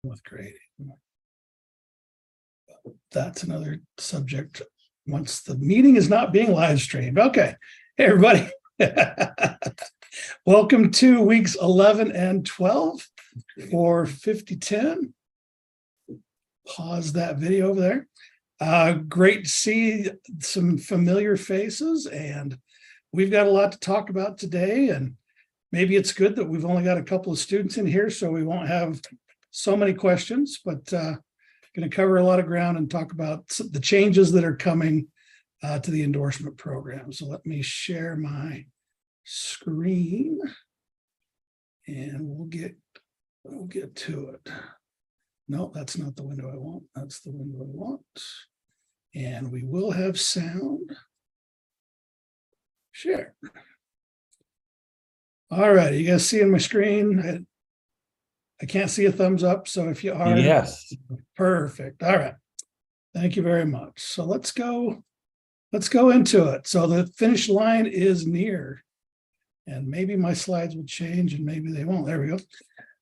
with grading. That's another subject once the meeting is not being live streamed. Okay. Hey, everybody. Welcome to weeks 11 and 12 for 5010. Pause that video over there. Great to see some familiar faces, and we've got a lot to talk about today. And maybe it's good that we've only got a couple of students in here, so we won't have so many questions, but going to cover a lot of ground and talk about the changes that are coming to the endorsement program. So let me share my screen and we'll get to it. No, that's not the window I want. That's the window I want. And we will have sound. Share. All right, you guys seeing my screen? I can't see a thumbs up, so if you are, yes, perfect. All right, thank you very much. So let's go into it. So the finish line is near, and maybe my slides will change and maybe they won't. There we go.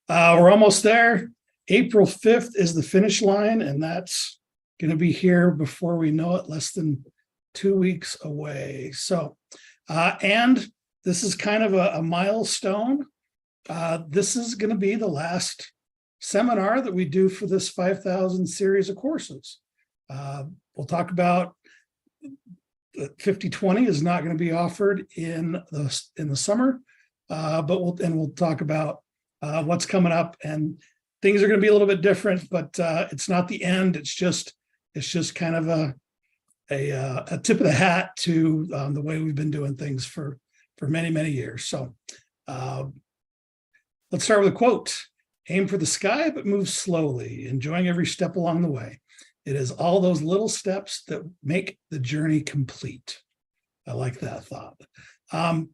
We're almost there. April 5th is the finish line, and that's going to be here before we know it, less than 2 weeks away. So, and this is kind of a milestone. This is going to be the last seminar that we do for this 5,000 series of courses. We'll talk about 5020 is not going to be offered in the summer, but we'll talk about what's coming up, and things are going to be a little bit different, but it's not the end. It's just kind of a tip of the hat to the way we've been doing things for many years. So let's start with a quote. Aim for the sky, but move slowly, enjoying every step along the way. It is all those little steps that make the journey complete. I like that thought. Got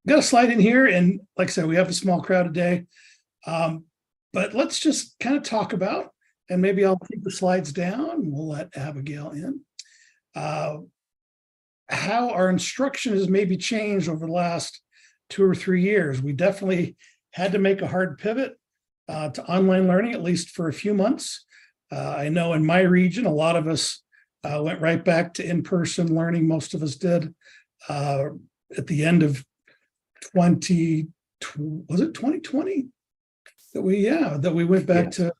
a slide in here, and like I said, we have a small crowd today. But let's just kind of talk about, and maybe I'll take the slides down and we'll let Abigail in, how our instruction has maybe changed over the last 2 or 3 years. We definitely had to make a hard pivot to online learning, at least for a few months. I know in my region, a lot of us went right back to in-person learning. Most of us did at the end of 2020. That we went back to,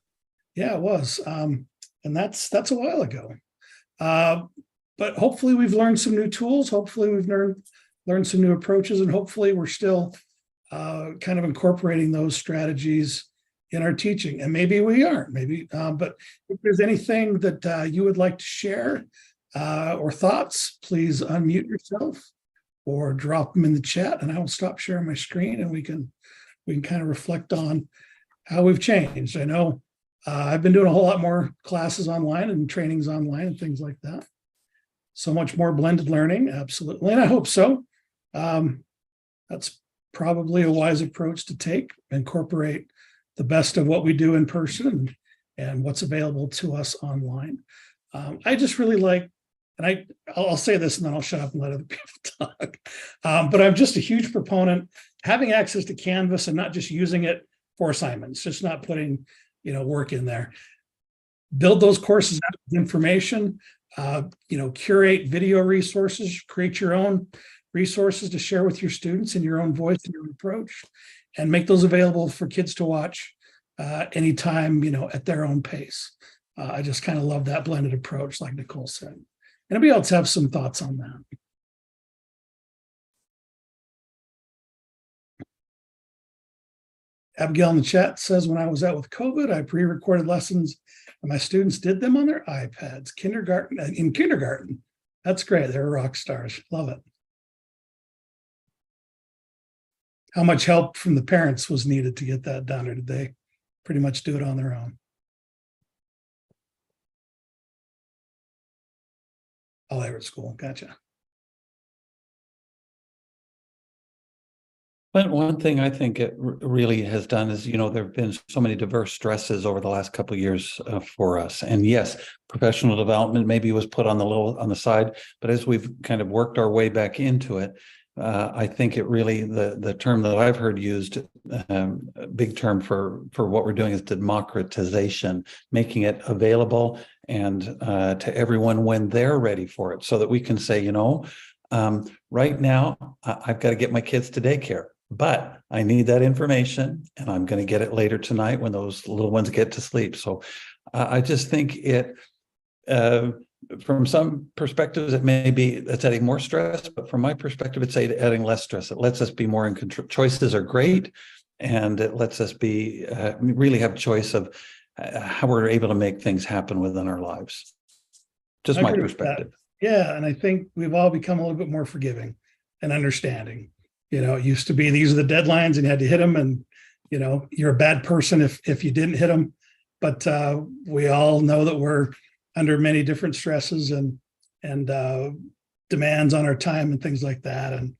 it was, and that's a while ago. But hopefully we've learned some new tools. Hopefully we've learned some new approaches, and hopefully we're still kind of incorporating those strategies in our teaching. And maybe we aren't, but if there's anything that you would like to share or thoughts, please unmute yourself or drop them in the chat, and I will stop sharing my screen and we can kind of reflect on how we've changed. I know I've been doing a whole lot more classes online and trainings online and things like that. So much more blended learning, absolutely, and I hope so. That's probably a wise approach to take, incorporate the best of what we do in person and what's available to us online. I just really like, and I'll say this and then I'll shut up and let other people talk. But I'm just a huge proponent having access to Canvas and not just using it for assignments, just not putting, work in there. Build those courses out with information, curate video resources, create your own resources to share with your students in your own voice and your approach, and make those available for kids to watch anytime, at their own pace. I just kind of love that blended approach, like Nicole said. Anybody else have some thoughts on that? Abigail in the chat says, when I was out with COVID, I pre-recorded lessons and my students did them on their iPads. In kindergarten. That's great. They're rock stars. Love it. How much help from the parents was needed to get that done, or did they pretty much do it on their own? Oh, they were at school. Gotcha. But one thing I think it really has done is, there have been so many diverse stresses over the last couple of years for us. And yes, professional development maybe was put on the side, but as we've kind of worked our way back into it, I think it really, the term that I've heard used, a big term for what we're doing is democratization, making it available and to everyone when they're ready for it, so that we can say, right now I've got to get my kids to daycare, but I need that information and I'm going to get it later tonight when those little ones get to sleep. So I just think it, from some perspectives, it may be it's adding more stress, but from my perspective, it's adding less stress. It lets us be more in control. Choices are great, and it lets us be really have choice of how we're able to make things happen within our lives. Just my perspective. Yeah, and I think we've all become a little bit more forgiving and understanding. It used to be these are the deadlines and you had to hit them, and you're a bad person if you didn't hit them. But we all know that we're under many different stresses and demands on our time and things like that. And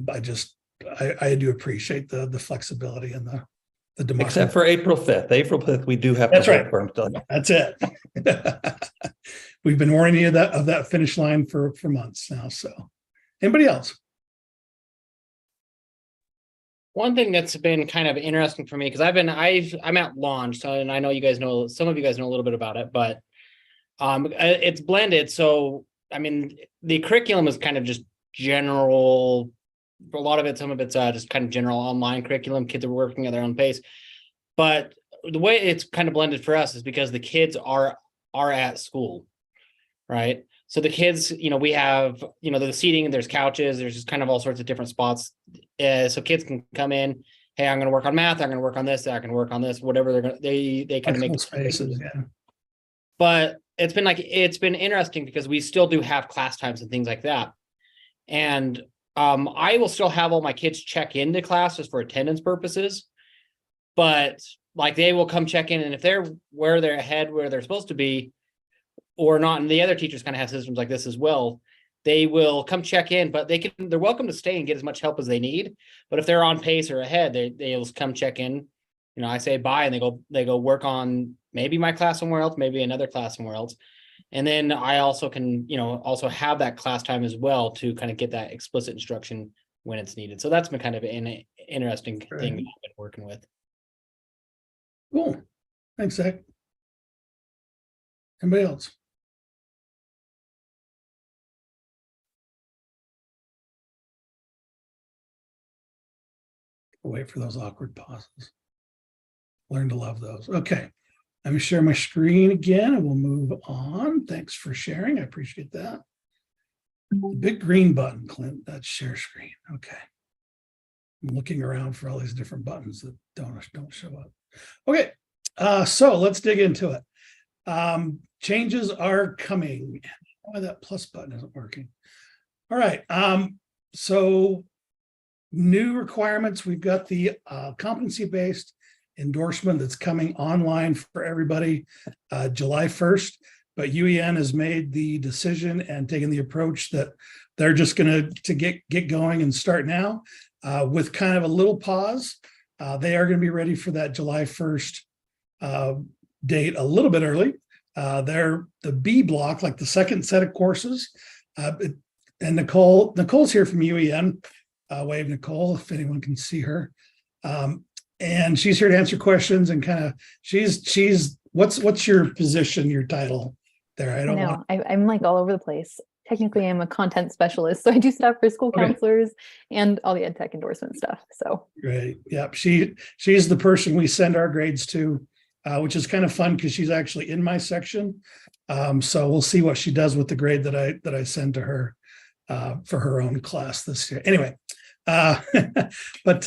I do appreciate the flexibility and the democracy. Except for April 5th. April 5th, we do have to vote for him. That's it. We've been warning you of that finish line for months now. So anybody else? One thing that's been kind of interesting for me, because I'm at launch, so, and I know you guys know, some of you guys know a little bit about it, but it's blended. So, I mean, the curriculum is kind of just general. A lot of it, some of it's just kind of general online curriculum. Kids are working at their own pace. But the way it's kind of blended for us is because the kids are at school, right? So the kids, we have, the seating, there's couches, there's just kind of all sorts of different spots. So kids can come in. Hey, I'm going to work on math. I'm going to work on this. I can work on this. Whatever they're going to, they kind of make spaces. Yeah. But it's been interesting because we still do have class times and things like that. And I will still have all my kids check into classes for attendance purposes, but like they will come check in, and if they're where they're supposed to be or not, and the other teachers kind of have systems like this as well, they will come check in, but they're welcome to stay and get as much help as they need. But if they're on pace or ahead, they'll come check in. I say bye, and they go work on maybe my class somewhere else, maybe another class somewhere else. And then I also can, also have that class time as well to kind of get that explicit instruction when it's needed. So that's been kind of an interesting thing that I've been working with. Cool. Thanks, Zach. Anybody else? I'll wait for those awkward pauses. Learn to love those. Okay. Let me share my screen again and we'll move on. Thanks for sharing. I appreciate that. The big green button, Clint, that's share screen. Okay. I'm looking around for all these different buttons that don't show up. Okay. So let's dig into it. Changes are coming. Why that plus button isn't working. All right. So new requirements. We've got the competency-based endorsement that's coming online for everybody July 1st, but UEN has made the decision and taken the approach that they're just going to get going and start now with kind of a little pause. They are going to be ready for that July 1st date a little bit early. They're the B block, like the second set of courses. And Nicole's here from UEN. Wave Nicole, if anyone can see her. And she's here to answer questions and kind of she's what's your position, your title there? I'm like all over the place. Technically, I'm a content specialist, so I do stuff for school counselors and all the ed tech endorsement stuff. So great. Yep. She's the person we send our grades to, which is kind of fun because she's actually in my section. So we'll see what she does with the grade that I send to her for her own class this year. Anyway, but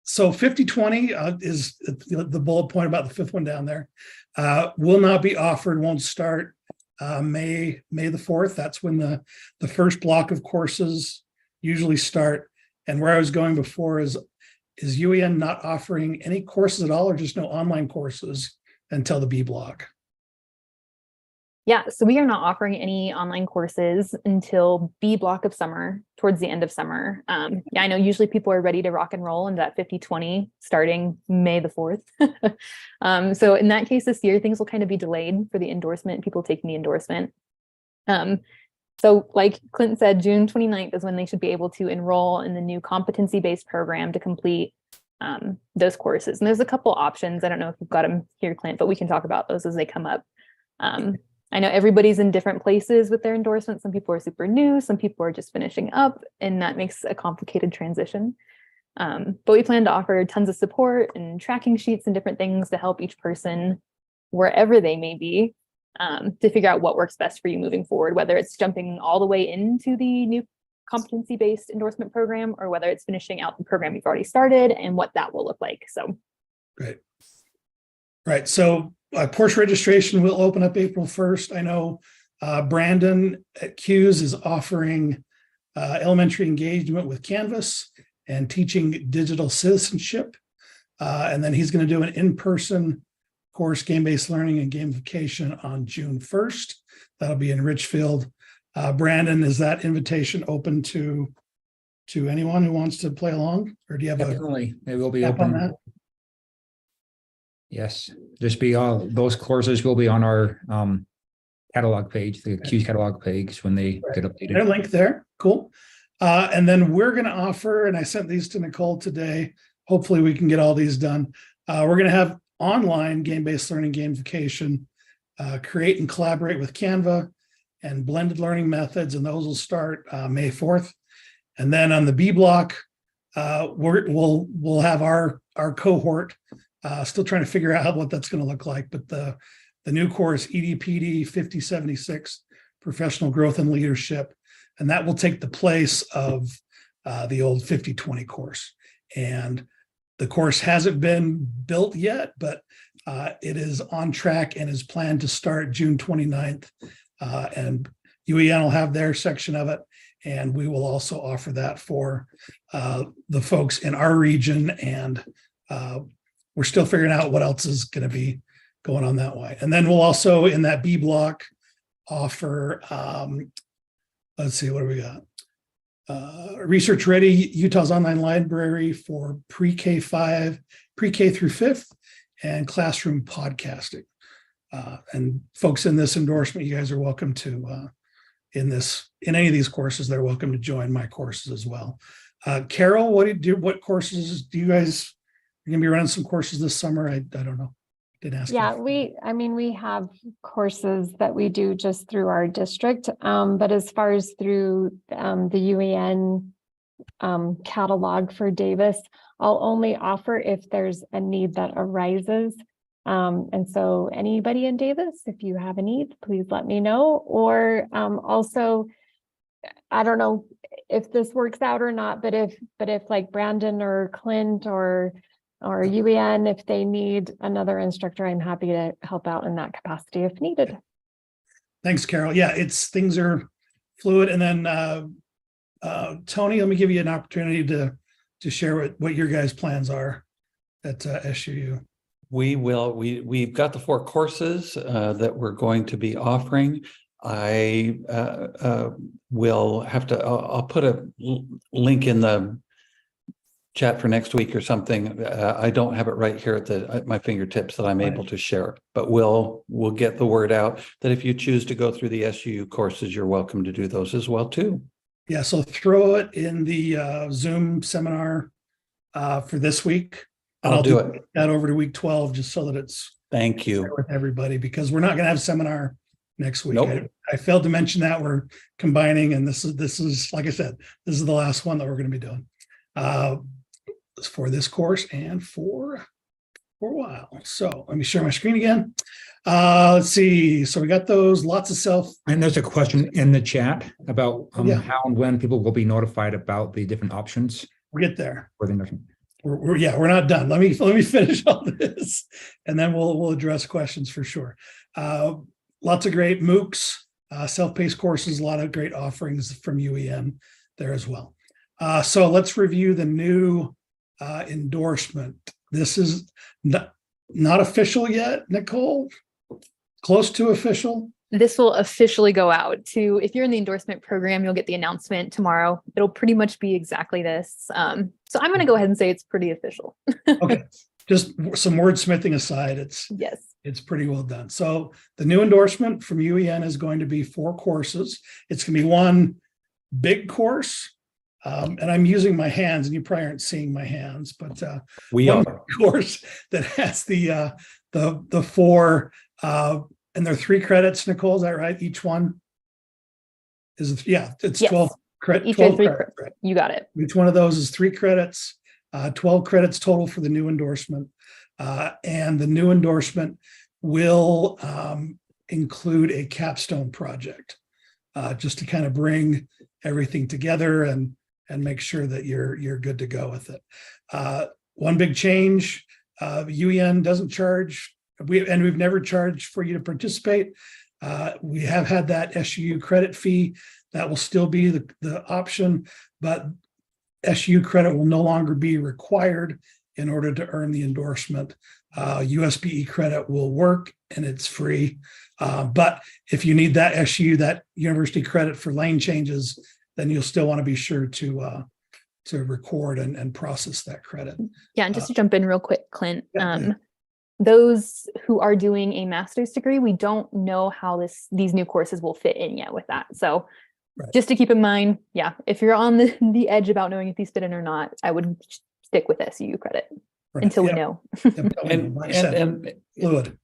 so 50/20 is the bullet point about the fifth one down there. Will not be offered, won't start May the 4th. That's when the first block of courses usually start. And where I was going before is UEN not offering any courses at all, or just no online courses until the B block? Yeah, so we are not offering any online courses until B block of summer, towards the end of summer. Yeah, I know usually people are ready to rock and roll into that 50/20 starting May the 4th. So in that case this year, things will kind of be delayed for the endorsement, people taking the endorsement. So like Clint said, June 29th is when they should be able to enroll in the new competency-based program to complete those courses. And there's a couple options. I don't know if you've got them here, Clint, but we can talk about those as they come up. I know everybody's in different places with their endorsements. Some people are super new, some people are just finishing up, and that makes a complicated transition. But we plan to offer tons of support and tracking sheets and different things to help each person wherever they may be to figure out what works best for you moving forward, whether it's jumping all the way into the new competency-based endorsement program or whether it's finishing out the program you've already started and what that will look like. So Great. Right. So course registration will open up April 1st. I know Brandon at Q's is offering elementary engagement with Canvas and teaching digital citizenship. And then he's going to do an in-person course, game-based learning and gamification on June 1st. That'll be in Richfield. Brandon, is that invitation open to anyone who wants to play along? Or do you have Definitely, it will be tap on open. that? Yes, just be all those courses will be on our catalog page, the Q's catalog page when they get updated. Their link there. Cool. And then we're going to offer, and I sent these to Nicole today. Hopefully we can get all these done. We're going to have online game-based learning gamification, create and collaborate with Canva and blended learning methods. And those will start May 4th. And then on the B block, we'll have our cohort still trying to figure out what that's going to look like. But the new course, EDPD 5076, Professional Growth and Leadership, and that will take the place of the old 5020 course. And the course hasn't been built yet, but it is on track and is planned to start June 29th. And UEN will have their section of it. And we will also offer that for the folks in our region. And we're still figuring out what else is going to be going on that way. And then we'll also, in that B block, offer, let's see, what do we got? Research Ready, Utah's online library for pre-K through fifth, and classroom podcasting. And folks in this endorsement, you guys are welcome to, in any of these courses, they're welcome to join my courses as well. Carol, what courses do you guys, you're gonna be running some courses this summer? I don't know. Didn't ask. Yeah, we have courses that we do just through our district. But as far as through the UEN catalog for Davis, I'll only offer if there's a need that arises. And so anybody in Davis, if you have a need, please let me know. Or also, I don't know if this works out or not, but if like Brandon or Clint or UEN, if they need another instructor, I'm happy to help out in that capacity if needed. Thanks, Carol. Yeah, things are fluid. And then Tony, let me give you an opportunity to share what your guys' plans are at SUU. We will. We've got the 4 courses that we're going to be offering. I will have to. I'll put a link in the chat for next week or something. I don't have it right here at my fingertips that I'm able to share, but we'll get the word out that if you choose to go through the SUU courses, you're welcome to do those as well too. Yeah, so throw it in the Zoom seminar for this week. I'll do it. That over to week 12, just so that it's thank you with everybody, because we're not going to have a seminar next week. Nope. I failed to mention that we're combining, and this is like I said, this is the last one that we're going to be doing for this course and for a while. So let me share my screen again. Let's see. So we got those, lots of self. And there's a question in the chat about Yeah. how and when people will be notified about the different options We'll get there. for the endorsement. We're not done. Let me finish all this, and then we'll address questions for sure. Lots of great MOOCs, self-paced courses, a lot of great offerings from UEN there as well. So let's review the new endorsement. This is not official yet, Nicole. Close to official. this will officially go out to, if you're in the endorsement program, you'll get the announcement tomorrow. It'll pretty much be exactly this. So I'm going to go ahead and say it's pretty official. Okay. Just some wordsmithing aside, Yes. It's pretty well done. So the new endorsement from UEN is going to be 4 courses. It's going to be one big course. And I'm using my hands, and you probably aren't seeing my hands, but We one are. course that has the 4 and they're 3 credits, Nicole, is that right? Each one is it's Yes. 12 credit. Each 12 are 3 credits, right? You got it. Each one of those is 3 credits, 12 credits total for the new endorsement. And the new endorsement will include a capstone project, just to kind of bring everything together and make sure that you're good to go with it. One big change, UEN doesn't charge, we've never charged for you to participate. We have had that SUU credit fee. That will still be the option, but SU credit will no longer be required in order to earn the endorsement. USBE credit will work and it's free. But if you need that SU, that university credit for lane changes, then you'll still want to be sure to record and process that credit. Yeah, and just to jump in real quick, Clint, Yeah. those who are doing a master's degree, we don't know how these new courses will fit in yet with that. So Right. just to keep in mind, yeah, if you're on the edge about knowing if these fit in or not, I would stick with SUU credit Right. until we Yep. know. Yep. And, Like I said, fluid.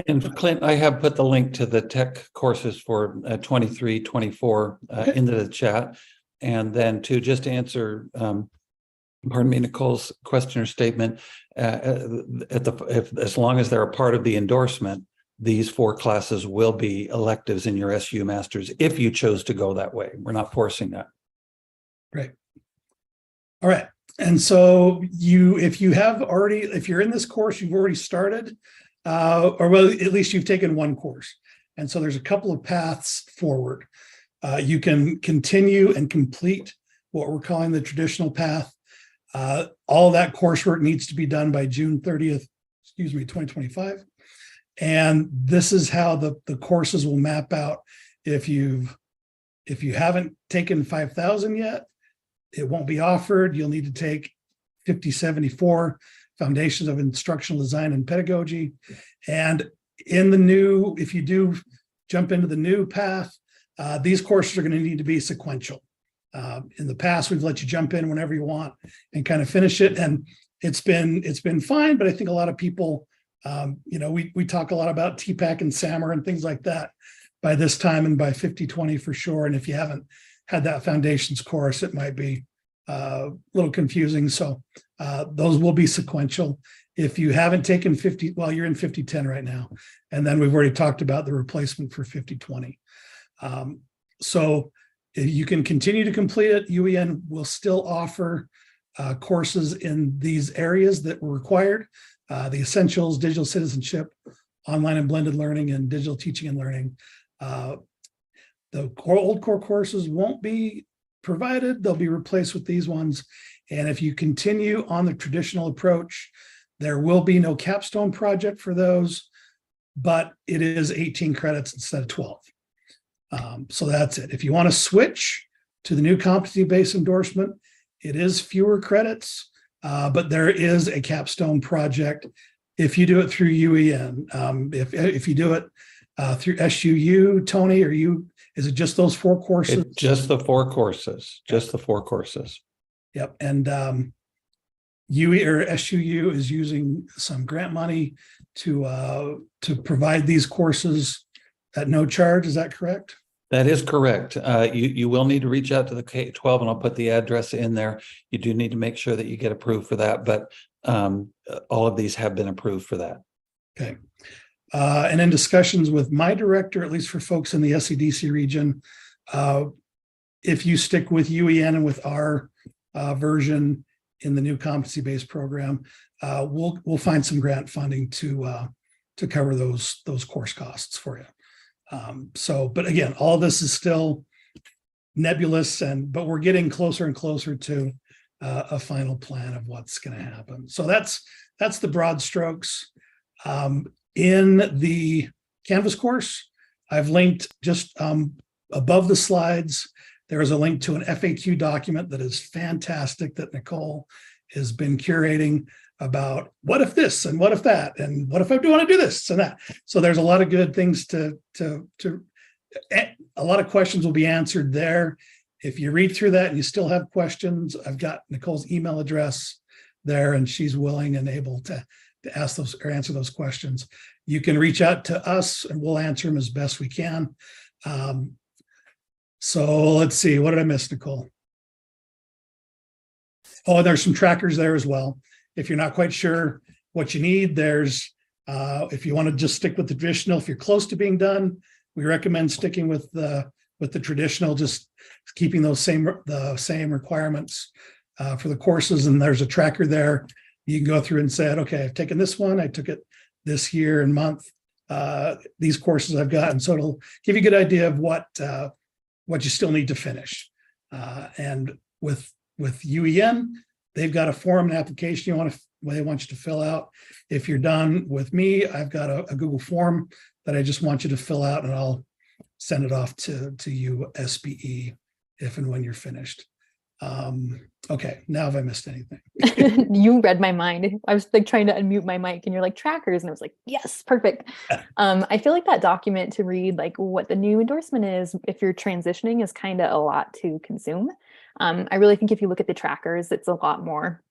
and Clint, I have put the link to the tech courses for 23, 24 into the chat. And then to just answer, pardon me, Nicole's question or statement, as long as they're a part of the endorsement, these 4 classes will be electives in your SU Masters if you chose to go that way. We're not forcing that. Great. All right. And so if you're in this course, you've already started, or well, at least you've taken one course. And so there's a couple of paths forward. You can continue and complete what we're calling the traditional path. All that coursework needs to be done by June 30th, 2025. And this is how the courses will map out. If you haven't taken 5,000 yet, it won't be offered. You'll need to take 5074 Foundations of Instructional Design and Pedagogy. And if you do jump into the new path, these courses are going to need to be sequential. In the past, we've let you jump in whenever you want and kind of finish it. And it's been fine, but I think a lot of people, we talk a lot about TPAC and SAMR and things like that by this time and by 50/20 for sure. And if you haven't had that foundations course, it might be a little confusing. So those will be sequential. If you haven't taken 50, well, you're in 50/10 right now. And then we've already talked about the replacement for 50/20. So if you can continue to complete it, UEN will still offer courses in these areas that were required. The essentials, digital citizenship, online and blended learning, and digital teaching and learning. The old core courses won't be provided. They'll be replaced with these ones. And if you continue on the traditional approach, there will be no capstone project for those, but it is 18 credits instead of 12. So that's it. If you want to switch to the new competency-based endorsement, it is fewer credits, but there is a capstone project if you do it through UEN. If you do it through SUU, Tony, is it just those 4 courses? It's just the 4 courses, just the 4 courses. Yep. And UE or SUU is using some grant money to provide these courses at no charge. Is that correct? That is correct. You will need to reach out to the K-12, and I'll put the address in there. You do need to make sure that you get approved for that, but all of these have been approved for that. Okay. And in discussions with my director, at least for folks in the SEDC region, if you stick with UEN and with our version in the new competency-based program, we'll find some grant funding to cover those course costs for you. But again, all this is still nebulous, but we're getting closer and closer to a final plan of what's going to happen. So that's the broad strokes. In the Canvas course, I've linked just above the slides. There is a link to an FAQ document that is fantastic that Nicole has been curating. about what if this and what if that and what if I do want to do this and that. So there's a lot of good things to a lot of questions will be answered there. If you read through that and you still have questions, I've got Nicole's email address there, and she's willing and able to ask those or answer those questions. You can reach out to us and we'll answer them as best we can. So let's see, what did I miss, Nicole? Oh, there's some trackers there as well. If you're not quite sure what you need, there's, if you want to just stick with the traditional, if you're close to being done, we recommend sticking with the traditional, just keeping the same requirements for the courses. And there's a tracker there. You can go through and say, okay, I've taken this one, I took it this year and month, these courses I've gotten. So it'll give you a good idea of what you still need to finish. And with UEN, they've got a form and application they want you to fill out. If you're done with me, I've got a Google form that I just want you to fill out, and I'll send it off to you, SBE, if and when you're finished. Okay, now have I missed anything? You read my mind. I was like trying to unmute my mic and you're like trackers. And I was like, yes, perfect. I feel like that document to read like what the new endorsement is, if you're transitioning, is kind of a lot to consume. I really think if you look at the trackers, it's a lot more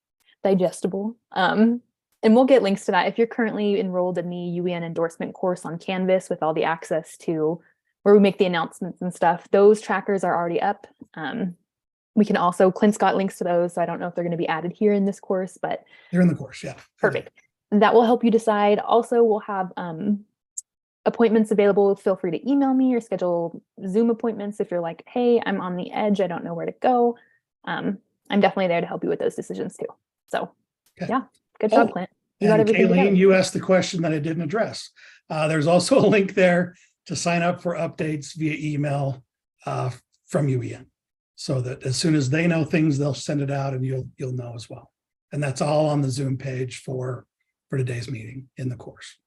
digestible. And we'll get links to that. If you're currently enrolled in the UEN endorsement course on Canvas with all the access to where we make the announcements and stuff, those trackers are already up. We can also, Clint's got links to those, so I don't know if they're going to be added here in this course, but They're in the course, yeah. perfect. That will help you decide. Also, we'll have appointments available. Feel free to email me or schedule Zoom appointments if you're like, hey, I'm on the edge, I don't know where to go. I'm definitely there to help you with those decisions too. So yeah, good job, Clint. You got And everything together. Kayleen, you asked the question that I didn't address. There's also a link there to sign up for updates via email from UEN, so that as soon as they know things, they'll send it out and you'll know as well. And that's all on the Zoom page for today's meeting in the course.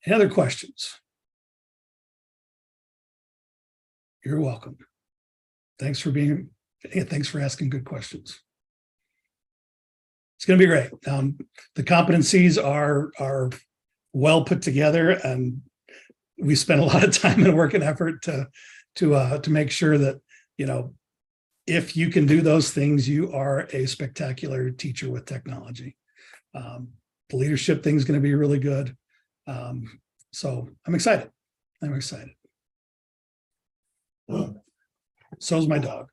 Any other questions? You're welcome. Thanks for asking good questions. It's going to be great. The competencies are well put together, and we spent a lot of time and work and effort to make sure that, you know, if you can do those things, you are a spectacular teacher with technology. The leadership thing is going to be really good. So I'm excited. So's my dog.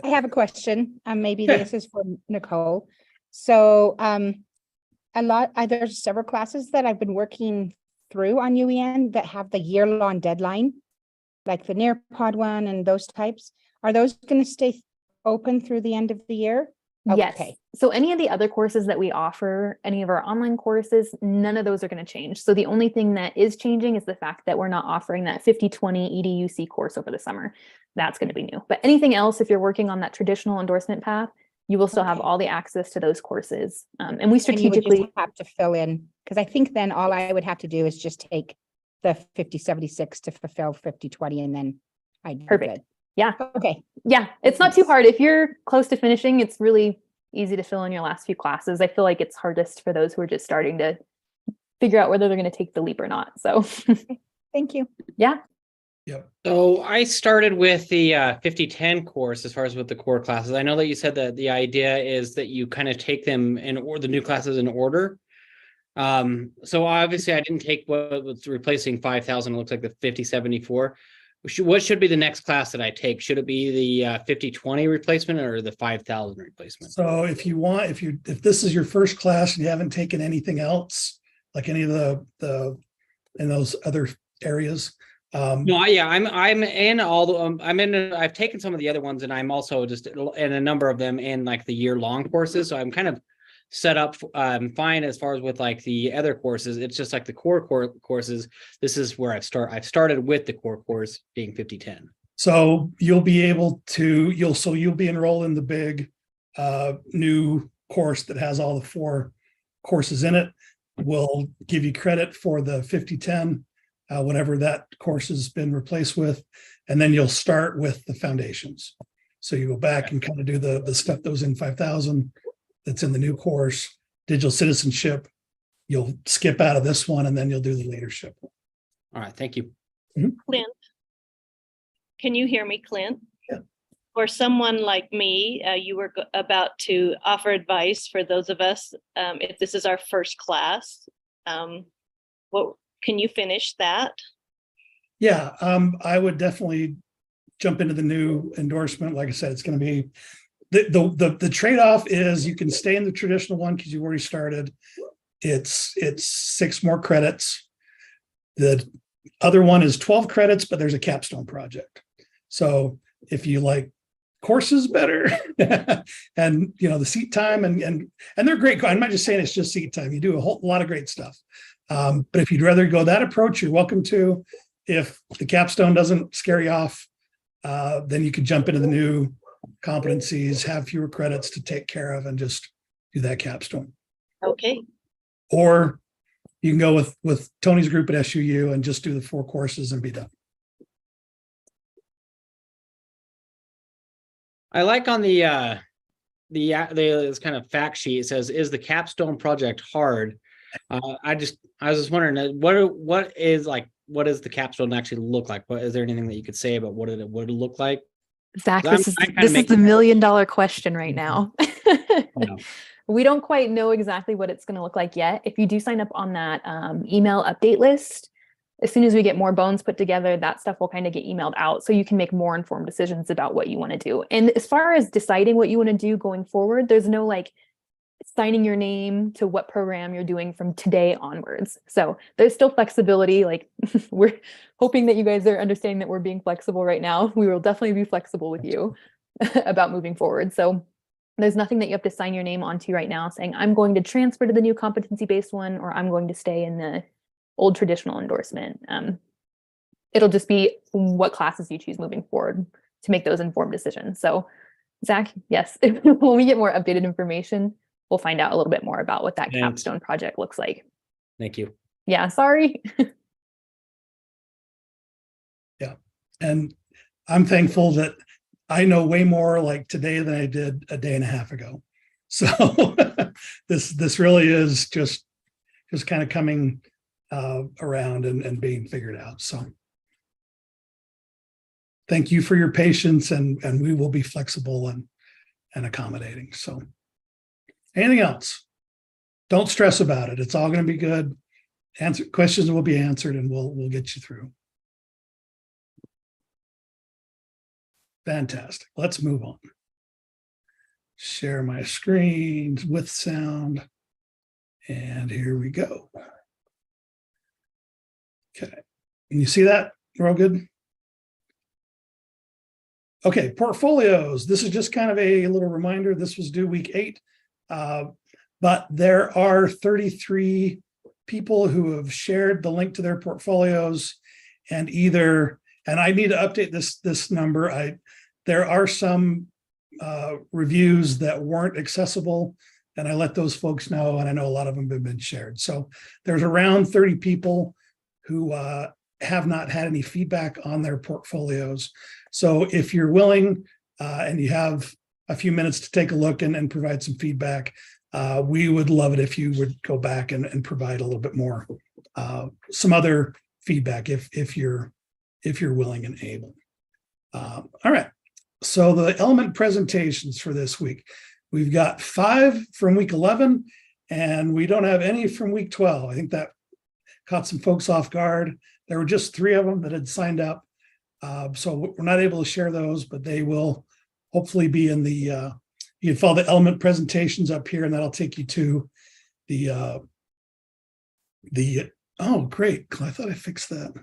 I have a question. Maybe this is for Nicole. So there's several classes that I've been working through on UEN that have the year-long deadline, like the Nearpod one and those types. Are those going to stay open through the end of the year? Yes. Okay. So any of the other courses that we offer, any of our online courses, none of those are going to change. So the only thing that is changing is the fact that we're not offering that 50/20 EDUC course over the summer. That's going to be new. But anything else, if you're working on that traditional endorsement path, you will still have all the access to those courses. And we strategically And you would just have to fill in, because I think then all I would have to do is just take the 50/76 to fulfill 50/20, and then I'd be Perfect. good. Yeah. Okay. Yeah. It's not too hard. If you're close to finishing, it's really easy to fill in your last few classes. I feel like it's hardest for those who are just starting to figure out whether they're going to take the leap or not. So Thank you. yeah. Yep. So I started with the 50/10 course as far as with the core classes. I know that you said that the idea is that you kind of take them in or the new classes in order. So obviously I didn't take what was replacing 5,000. It looks like the 50/74. What should be the next class that I take? Should it be the 50/20 replacement or the 5,000 replacement? So if this is your first class and you haven't taken anything else, like any of the in those other areas. No, yeah, I'm in all the I've taken some of the other ones, and I'm also just in a number of them in like the year-long courses. So I'm kind of set up fine as far as with like the other courses. It's just like the core courses. This is where I've started with the core course being 50/10. So you'll be able to you'll be enrolled in the big new course that has all the 4 courses in it. We'll give you credit for the 50/10, whatever that course has been replaced with, and then you'll start with the foundations. So you go back and kind of do the stuff that was in 5,000 that's in the new course, digital citizenship. You'll skip out of this one and then you'll do the leadership. All right, thank you. Clint, can you hear me, Clint? Yeah. For someone like me, you were about to offer advice for those of us, if this is our first class. What can you finish that? Yeah, I would definitely jump into the new endorsement. Like I said, it's going to be the trade-off is you can stay in the traditional one because you've already started. It's 6 more credits. The other one is 12 credits, but there's a capstone project. So if you like courses better and the seat time and they're great. I'm not just saying it's just seat time. You do a whole lot of great stuff. But if you'd rather go that approach, you're welcome to. If the capstone doesn't scare you off, then you could jump into the new competencies, have fewer credits to take care of, and just do that capstone. Okay, Or you can go with Tony's group at SUU and just do the 4 courses and be done. I like on the this kind of fact sheet, it says, is the capstone project hard? I was just wondering what is the capstone actually look like? What is there anything that you could say about what it would look like? Zach, I'm- this is I'm kinda this is making- the $1 million question right now. know. We don't quite know exactly what it's going to look like yet. If you do sign up on that email update list, as soon as we get more bones put together, that stuff will kind of get emailed out so you can make more informed decisions about what you want to do. And as far as deciding what you want to do going forward, there's no like signing your name to what program you're doing from today onwards. So there's still flexibility. Like we're hoping that you guys are understanding that we're being flexible right now. We will definitely be flexible with you about moving forward. So there's nothing that you have to sign your name onto right now saying, I'm going to transfer to the new competency-based one, or I'm going to stay in the old traditional endorsement. It'll just be what classes you choose moving forward to make those informed decisions. So Zach, yes, when we get more updated information, we'll find out a little bit more about what that Thanks. capstone project looks like. Thank you. Yeah, sorry. And I'm thankful that I know way more like today than I did a day and a half ago. So this really is just kind of coming around and being figured out. So thank you for your patience, and we will be flexible and accommodating. So anything else? Don't stress about it. It's all going to be good. Questions will be answered, and we'll get you through. Fantastic. Let's move on. Share my screen with sound. And here we go. Okay. Can you see that? We're all good? Okay, portfolios. This is just kind of a little reminder. This was due week 8. But there are 33 people who have shared the link to their portfolios, and I need to update this number. There are some reviews that weren't accessible, and I let those folks know, and I know a lot of them have been shared. So there's around 30 people who have not had any feedback on their portfolios. So if you're willing and you have a few minutes to take a look and provide some feedback, we would love it if you would go back and provide a little bit more, some other feedback if you're willing and able. All right. So the element presentations for this week, we've got 5 from week 11, and we don't have any from week 12. I think that caught some folks off guard. There were just 3 of them that had signed up. So we're not able to share those, but they will hopefully be in the, you can follow the element presentations up here, and that'll take you to the oh, great. I thought I fixed that.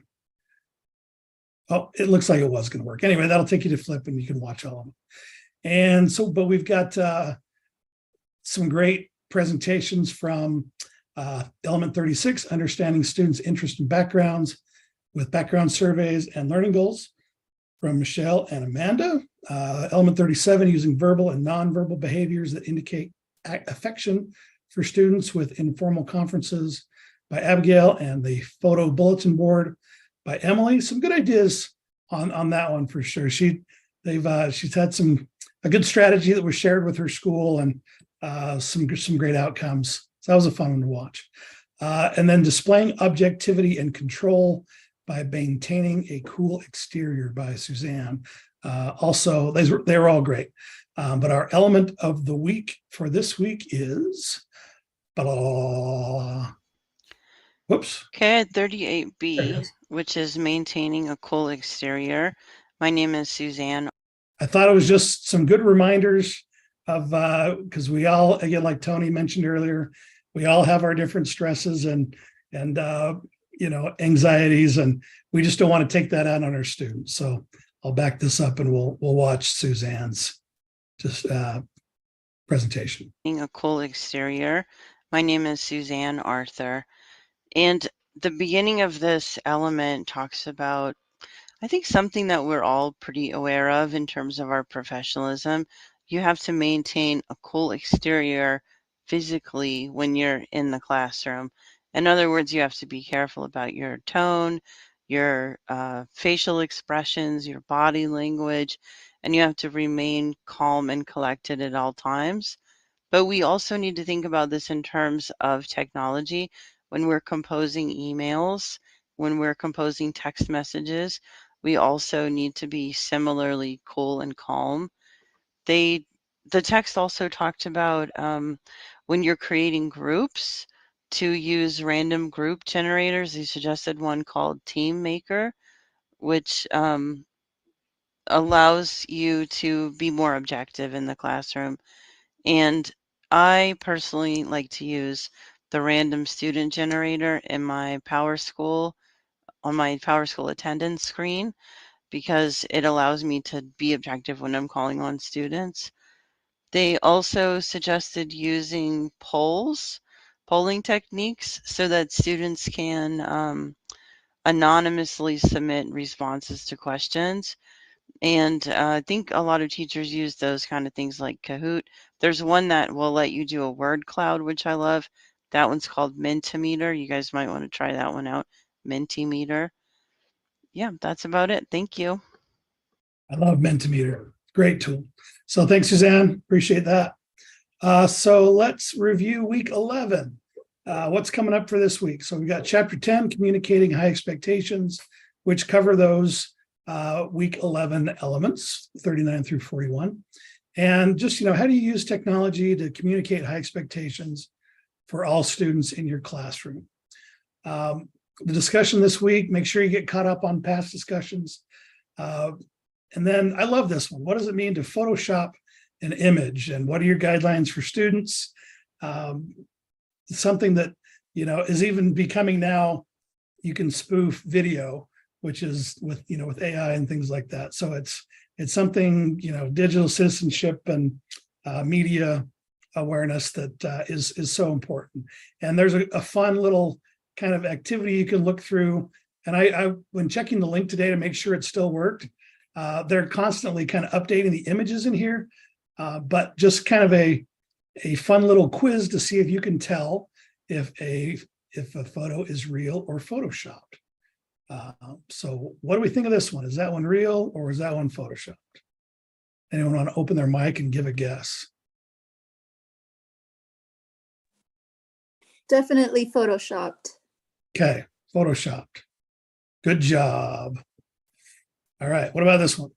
Oh, it looks like it was going to work. Anyway, that'll take you to Flip, and you can watch all of them. And so, but we've got some great presentations from element 36, understanding students' interests and backgrounds with background surveys and learning goals, from Michelle and Amanda. Element 37, using verbal and nonverbal behaviors that indicate affection for students with informal conferences, by Abigail, and the photo bulletin board by Emily. Some good ideas on that one for sure. She she's had a good strategy that was shared with her school, and some great outcomes. So that was a fun one to watch. And then displaying objectivity and control by maintaining a cool exterior by Suzanne. Also, they were all great. But our element of the week for this week is whoops. Okay, There it 38B, is. which is maintaining a cool exterior. My name is Suzanne. I thought it was just some good reminders of because we all, again, like Tony mentioned earlier, we all have our different stresses and anxieties, and we just don't want to take that out on our students. So I'll back this up, and we'll watch Suzanne's presentation. A cool exterior. My name is Suzanne Arthur. And the beginning of this element talks about, I think, something that we're all pretty aware of in terms of our professionalism. You have to maintain a cool exterior physically when you're in the classroom. In other words, you have to be careful about your tone, your facial expressions, your body language, and you have to remain calm and collected at all times. But we also need to think about this in terms of technology. When we're composing emails, when we're composing text messages, we also need to be similarly cool and calm. The text also talked about when you're creating groups, to use random group generators. They suggested one called Team Maker, which allows you to be more objective in the classroom. And I personally like to use the random student generator in my PowerSchool, on my PowerSchool attendance screen, because it allows me to be objective when I'm calling on students. They also suggested using polling techniques, so that students can anonymously submit responses to questions. And I think a lot of teachers use those kind of things like Kahoot. There's one that will let you do a word cloud, which I love. That one's called Mentimeter. You guys might want to try that one out, Mentimeter. Yeah, that's about it. Thank you. I love Mentimeter. Great tool. So thanks, Suzanne. Appreciate that. So let's review week 11. What's coming up for this week? So we got chapter 10, communicating high expectations, which cover those week 11 elements, 39 through 41. And just, how do you use technology to communicate high expectations for all students in your classroom? The discussion this week, make sure you get caught up on past discussions. And then I love this one. What does it mean to Photoshop an image? And what are your guidelines for students? Something that, is even becoming now, you can spoof video, which is with AI and things like that. So it's something, digital citizenship and media awareness that is so important. And there's a fun little kind of activity you can look through. And I when checking the link today to make sure it still worked, they're constantly kind of updating the images in here, but just kind of a fun little quiz to see if you can tell if a photo is real or photoshopped. So what do we think of this one? Is that one real or is that one photoshopped? Anyone want to open their mic and give a guess? Definitely photoshopped. Okay, photoshopped. Good job. All right, what about this one?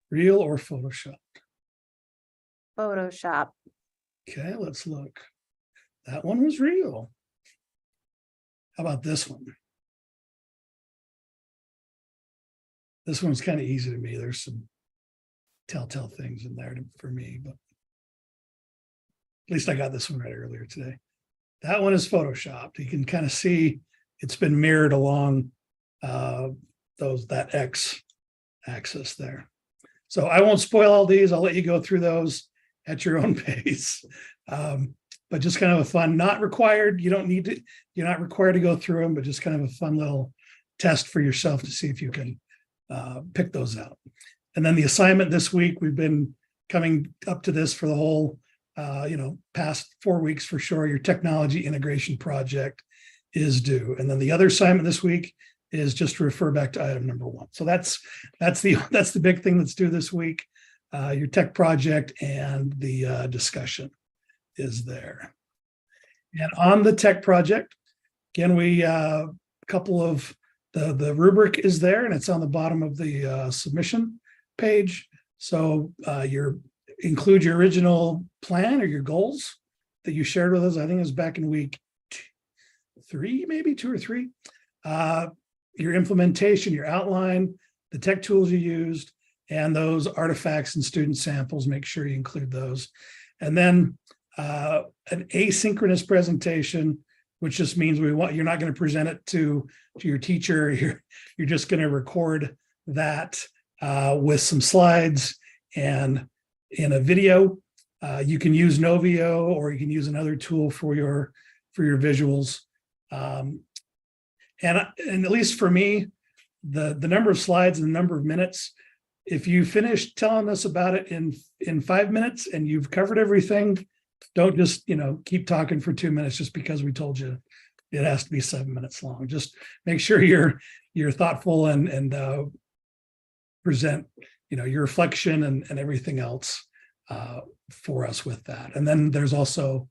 Real or photoshopped? Photoshop. Okay, let's look. That one was real. How about this one? This one's kind of easy to me. There's some telltale things in there for me, but at least I got this one right earlier today. That one is photoshopped. You can kind of see it's been mirrored along that X axis there. So I won't spoil all these. I'll let you go through those at your own pace. But just kind of a fun, not required. You don't need to, you're not required to go through them, but just kind of a fun little test for yourself to see if you can pick those out. And then the assignment this week, we've been coming up to this for the whole, past 4 weeks for sure. Your technology integration project is due. And then the other assignment this week is just to refer back to item number 1. So that's the big thing that's due this week. Your tech project and the discussion is there. And on the tech project, again, we a couple of the rubric is there, and it's on the bottom of the submission page. So include your original plan or your goals that you shared with us. I think it was back in week 3, maybe 2 or 3. Your implementation, your outline, the tech tools you used, and those artifacts and student samples. Make sure you include those. And then an asynchronous presentation, which just means you're not going to present it to your teacher. You're just going to record that with some slides and in a video. You can use Novio, or you can use another tool for your visuals. And at least for me, the number of slides and the number of minutes, if you finish telling us about it in 5 minutes and you've covered everything, don't just keep talking for 2 minutes just because we told you it has to be 7 minutes long. Just make sure you're thoughtful and present your reflection and everything else for us with that. And then there's also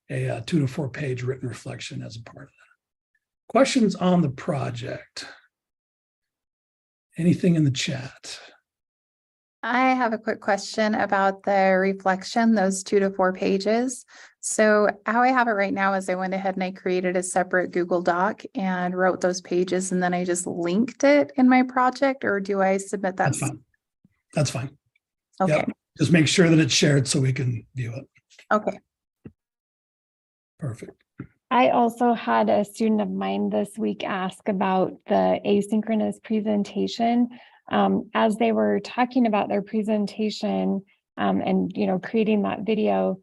a 2 to 4 page written reflection as a part of that. Questions on the project? Anything in the chat? I have a quick question about the reflection, those 2 to 4 pages. So how I have it right now is I went ahead and I created a separate Google Doc and wrote those pages, and then I just linked it in my project, or do I submit that? That's fine. That's fine. Okay. Yep. Just make sure that it's shared so we can view it. Okay. Perfect. I also had a student of mine this week ask about the asynchronous presentation. As they were talking about their presentation and creating that video,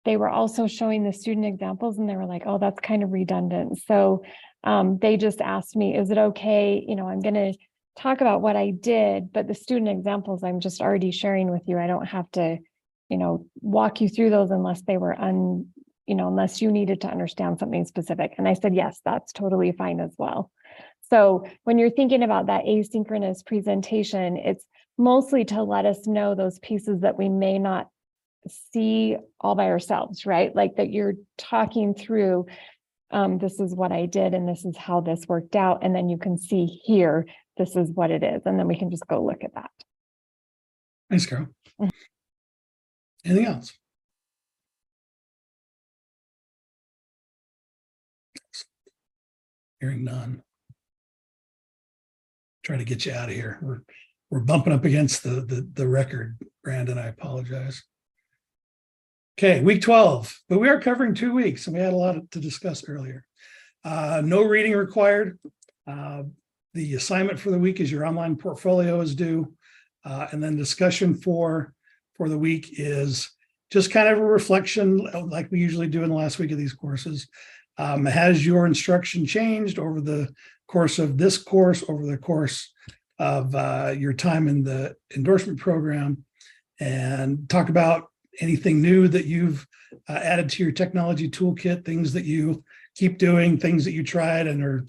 they were also showing the student examples, and they were like, oh, that's kind of redundant. So they just asked me, is it okay? I'm going to talk about what I did, but the student examples I'm just already sharing with you. I don't have to, walk you through those unless they were unless you needed to understand something specific. And I said, yes, that's totally fine as well. So when you're thinking about that asynchronous presentation, it's mostly to let us know those pieces that we may not see all by ourselves, right? Like that you're talking through, this is what I did and this is how this worked out. And then you can see here, this is what it is. And then we can just go look at that. Thanks, Carol. Anything else? Hearing none. Trying to get you out of here. We're bumping up against the record, Brandon. I apologize. Okay, week 12, but we are covering 2 weeks, and we had a lot to discuss earlier. No reading required. The assignment for the week is your online portfolio is due, and then discussion for the week is just kind of a reflection, like we usually do in the last week of these courses. Has your instruction changed over the course of this course, over the course of your time in the endorsement program, and talk about anything new that you've added to your technology toolkit, things that you keep doing, things that you tried and are,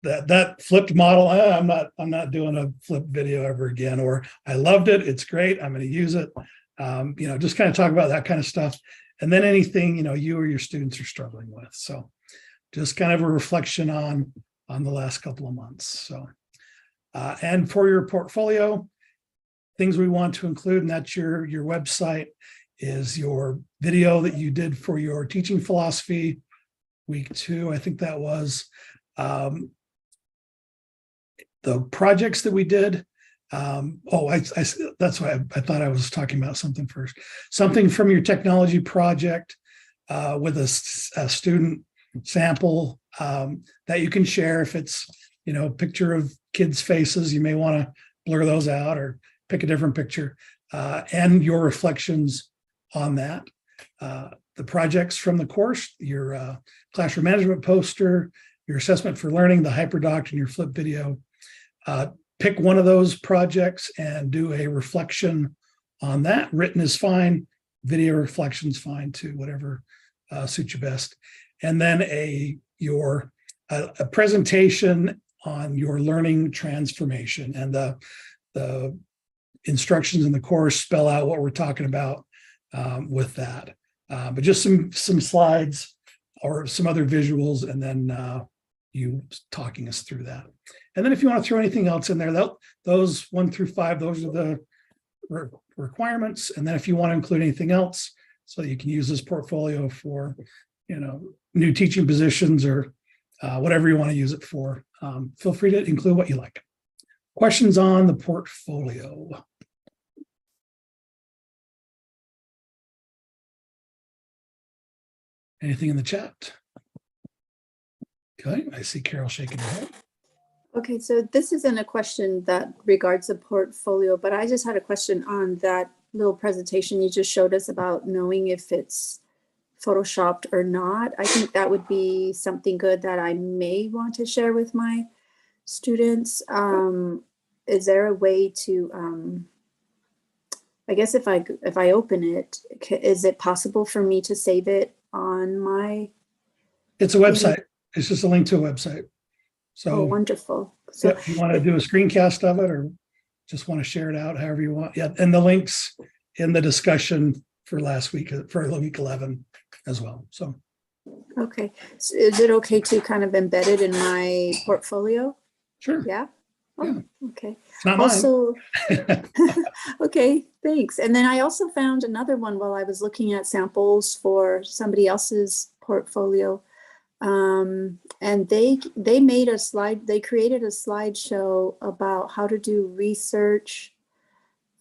that flipped model. I'm not doing a flip video ever again, or I loved it. It's great. I'm going to use it. Just kind of talk about that kind of stuff. And then anything, you or your students are struggling with. So just kind of a reflection on the last couple of months. So, and for your portfolio, things we want to include, and that's your website, is your video that you did for your teaching philosophy, week 2, I think that was. The projects that we did. That's why I thought I was talking about something first. Something from your technology project with a student sample that you can share. If it's, picture of kids' faces, you may want to blur those out or pick a different picture, and your reflections on that. The projects from the course, your classroom management poster, your assessment for learning, the HyperDoc, and your flip video. Pick one of those projects and do a reflection on that. Written is fine. Video reflection's fine too, whatever suits you best. And then your a presentation on your learning transformation, and the instructions in the course spell out what we're talking about with that. But just some slides or some other visuals, and then you talking us through that. And then if you want to throw anything else in there, those 1 through 5, those are the requirements. And then if you want to include anything else, so you can use this portfolio for, new teaching positions or whatever you want to use it for, feel free to include what you like. Questions on the portfolio? Anything in the chat? Okay, I see Carol shaking her head. Okay, so this isn't a question that regards the portfolio, but I just had a question on that little presentation you just showed us about knowing if it's photoshopped or not. I think that would be something good that I may want to share with my students. Is there a way to, I guess if I open it, is it possible for me to save it on my? It's a website. It's just a link to a website. So wonderful. So if you want to do a screencast of it or just want to share it out however you want. Yeah. And the links in the discussion for last week, for week 11 as well. So. Okay. So is it okay to kind of embed it in my portfolio? Sure. Yeah. Oh, yeah. Okay. It's not also, mine. Okay, thanks. And then I also found another one while I was looking at samples for somebody else's portfolio. And they made a slide, they created a slideshow about how to do research,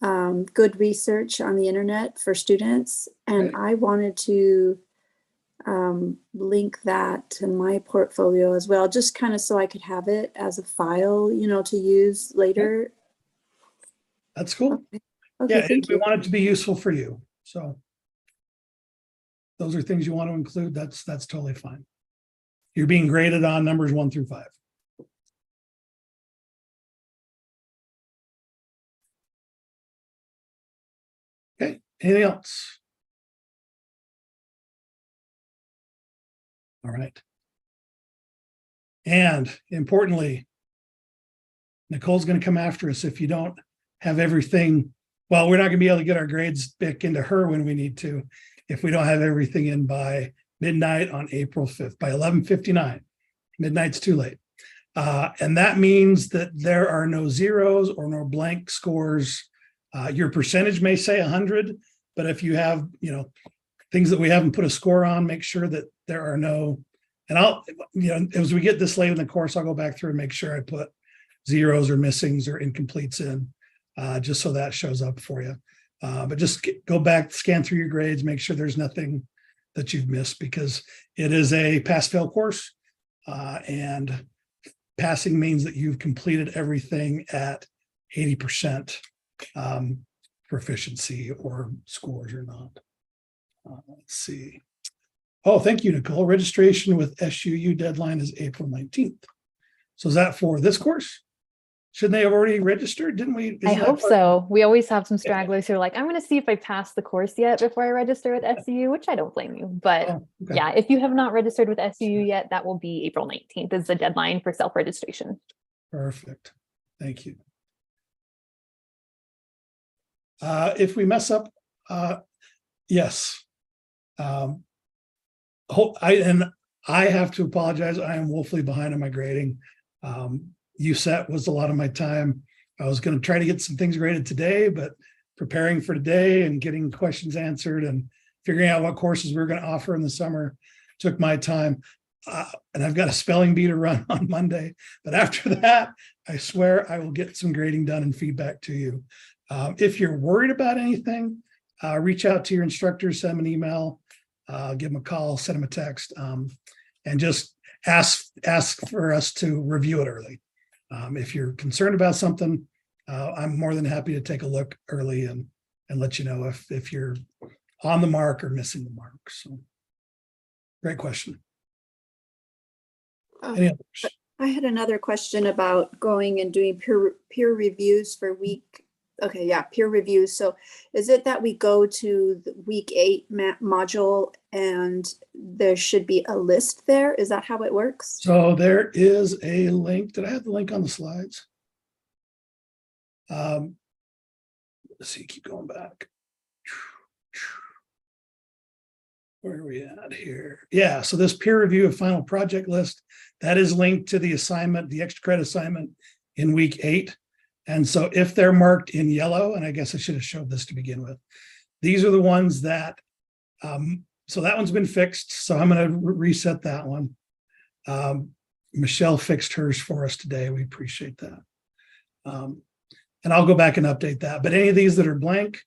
good research on the internet for students. And I wanted to link that to my portfolio as well, just kind of so I could have it as a file, to use later. That's cool. Okay, yeah, thank we you. want it to be useful for you. So those are things you want to include. That's totally fine. You're being graded on numbers 1 through 5. Okay, anything else? All right. And importantly, Nicole's going to come after us if you don't have everything. Well, we're not going to be able to get our grades back into her when we need to, if we don't have everything in by midnight on April 5th, by 11:59. Midnight's too late. And that means that there are no zeros or no blank scores. Your percentage may say 100, but if you have, things that we haven't put a score on, make sure that there are no, and I'll, as we get this late in the course, I'll go back through and make sure I put zeros or missings or incompletes in, just so that shows up for you. But just go back, scan through your grades, make sure there's nothing that you've missed, because it is a pass-fail course. And passing means that you've completed everything at 80% proficiency or scores or not. Let's see. Oh, thank you, Nicole. Registration with SUU deadline is April 19th. So is that for this course? Shouldn't they have already registered? Didn't we? I hope so. We always have some stragglers who are like, I'm going to see if I passed the course yet before I register with SUU, which I don't blame you. But yeah, if you have not registered with SUU yet, that will be April 19th is the deadline for self-registration. Perfect. Thank you. If we mess up, yes. I have to apologize. I am woefully behind on my grading. USET was a lot of my time. I was going to try to get some things graded today, but preparing for today and getting questions answered and figuring out what courses we were going to offer in the summer took my time. And I've got a spelling bee to run on Monday. But after that, I swear I will get some grading done and feedback to you. If you're worried about anything, reach out to your instructor, send them an email, give them a call, send them a text, and just ask for us to review it early. If you're concerned about something, I'm more than happy to take a look early and let you know if you're on the mark or missing the mark. So great question. Any others? I had another question about going and doing peer reviews for week Okay, yeah, peer review. So is it that we go to the week 8 module and there should be a list there? Is that how it works? So there is a link. Did I have the link on the slides? Let's see, keep going back. Where are we at here? Yeah, so this peer review of final project list, that is linked to the assignment, the extra credit assignment in week 8. And so if they're marked in yellow, and I guess I should have showed this to begin with, these are the ones that, so that one's been fixed. So I'm going to reset that one. Michelle fixed hers for us today. We appreciate that. And I'll go back and update that. But any of these that are blank,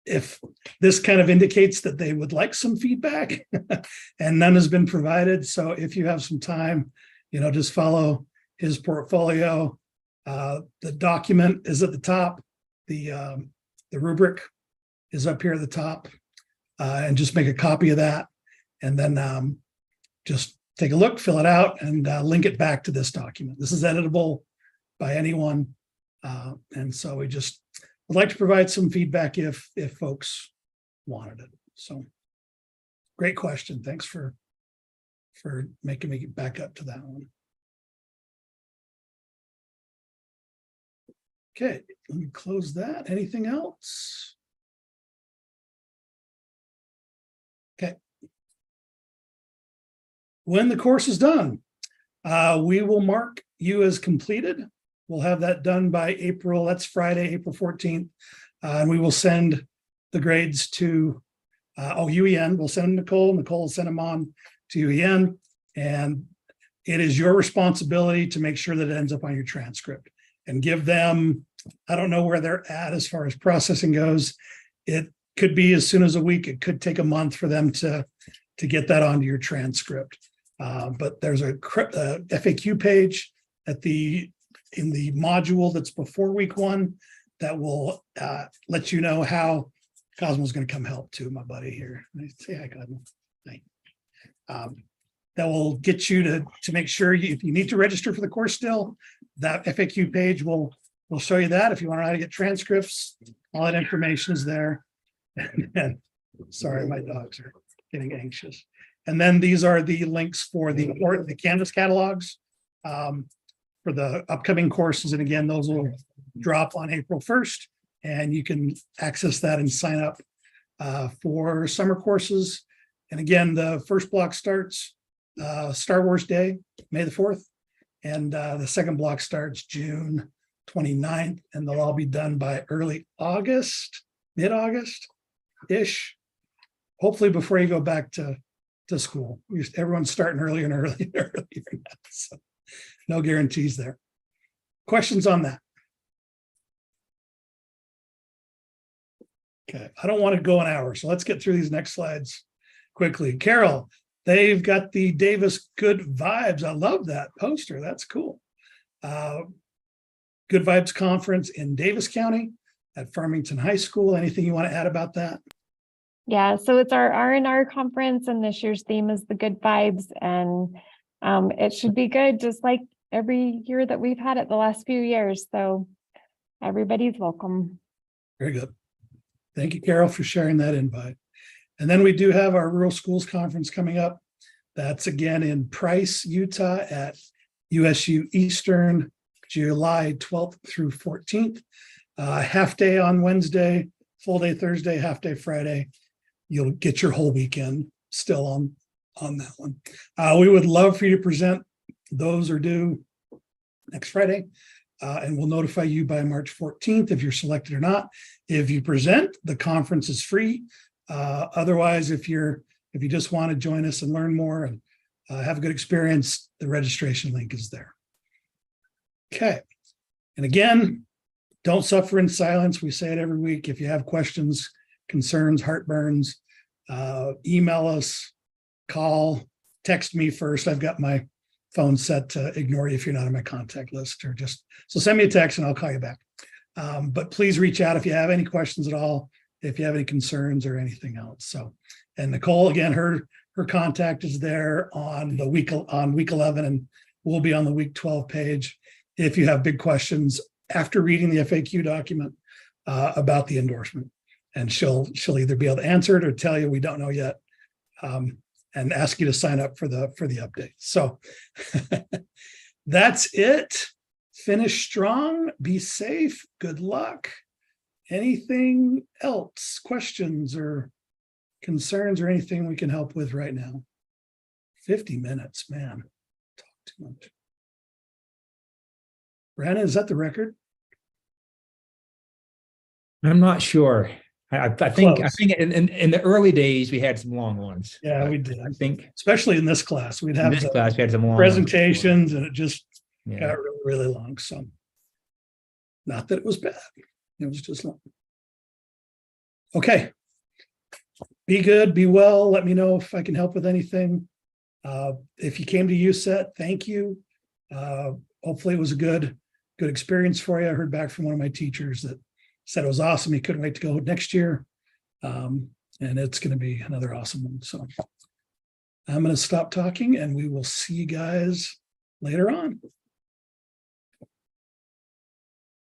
if this kind of indicates that they would like some feedback and none has been provided. So if you have some time, just follow his portfolio. The document is at the top. The rubric is up here at the top, and just make a copy of that. And then just take a look, fill it out, and link it back to this document. This is editable by anyone. And so we just would like to provide some feedback if folks wanted it. So great question. Thanks for making me get back up to that one. Okay, let me close that. Anything else? Okay. When the course is done, we will mark you as completed. We'll have that done by April. That's Friday, April 14th. And we will send the grades to UEN. We'll send them to Nicole. Nicole will send them on to UEN. And it is your responsibility to make sure that it ends up on your transcript and give them, I don't know where they're at as far as processing goes. It could be as soon as a week. It could take a month for them to get that onto your transcript. But there's a FAQ page in the module that's before week 1 that will let you know how Cosmo's going to come help too, my buddy here. Say hi, Cosmo. Hi. That will get you to make sure if you need to register for the course still, that FAQ page will show you that. If you want to know how to get transcripts, all that information is there. And sorry, my dogs are getting anxious. And then these are the links for the Canvas catalogs for the upcoming courses. And again, those will drop on April 1st, and you can access that and sign up for summer courses. And again, the first block starts Star Wars Day, May the 4th. And the second block starts June 29th, and they'll all be done by early August, mid-August-ish. Hopefully before you go back to school. Everyone's starting earlier and earlier and earlier now, so no guarantees there. Questions on that? Okay, I don't want to go an hour, so let's get through these next slides quickly. Carol, they've got the Davis Good Vibes. I love that poster. That's cool. Good Vibes Conference in Davis County at Farmington High School. Anything you want to add about that? Yeah, so it's our R&R conference, and this year's theme is the good vibes, and it should be good, just like every year that we've had it the last few years. So everybody's welcome. Very good. Thank you, Carol, for sharing that invite. And then we do have our Rural Schools Conference coming up. That's again in Price, Utah at USU Eastern, July 12th through 14th. Half day on Wednesday, full day Thursday, half day Friday. You'll get your whole weekend still on that one. We would love for you to present. Those are due next Friday, and we'll notify you by March 14th if you're selected or not. If you present, the conference is free. Otherwise, if you just want to join us and learn more and have a good experience, the registration link is there. Okay. And again, don't suffer in silence. We say it every week. If you have questions, concerns, heartburns, email us, call, text me first. I've got my phone set to ignore you if you're not on my contact list, or so send me a text and I'll call you back. But please reach out if you have any questions at all, if you have any concerns or anything else. So, and Nicole, again, her contact is there on week 11, and will be on the week 12 page. If you have big questions after reading the FAQ document about the endorsement. And she'll either be able to answer it or tell you we don't know yet, and ask you to sign up for the update. So that's it. Finish strong, be safe, good luck. Anything else? Questions or concerns or anything we can help with right now? 50 minutes, man. Talk too much. Brandon, is that the record? I'm not sure. I think Close. in the early days we had some long ones. Yeah, but we did. I think Especially in this class, we'd in have this the class we had some long presentations and it just Ones. got really, really long. So not that it was bad. It was just long. Okay. Be good, be well. Let me know if I can help with anything. If you came to USET, thank you. Hopefully it was a good experience for you. I heard back from one of my teachers that said it was awesome. He couldn't wait to go next year. And it's going to be another awesome one. So I'm going to stop talking and we will see you guys later on.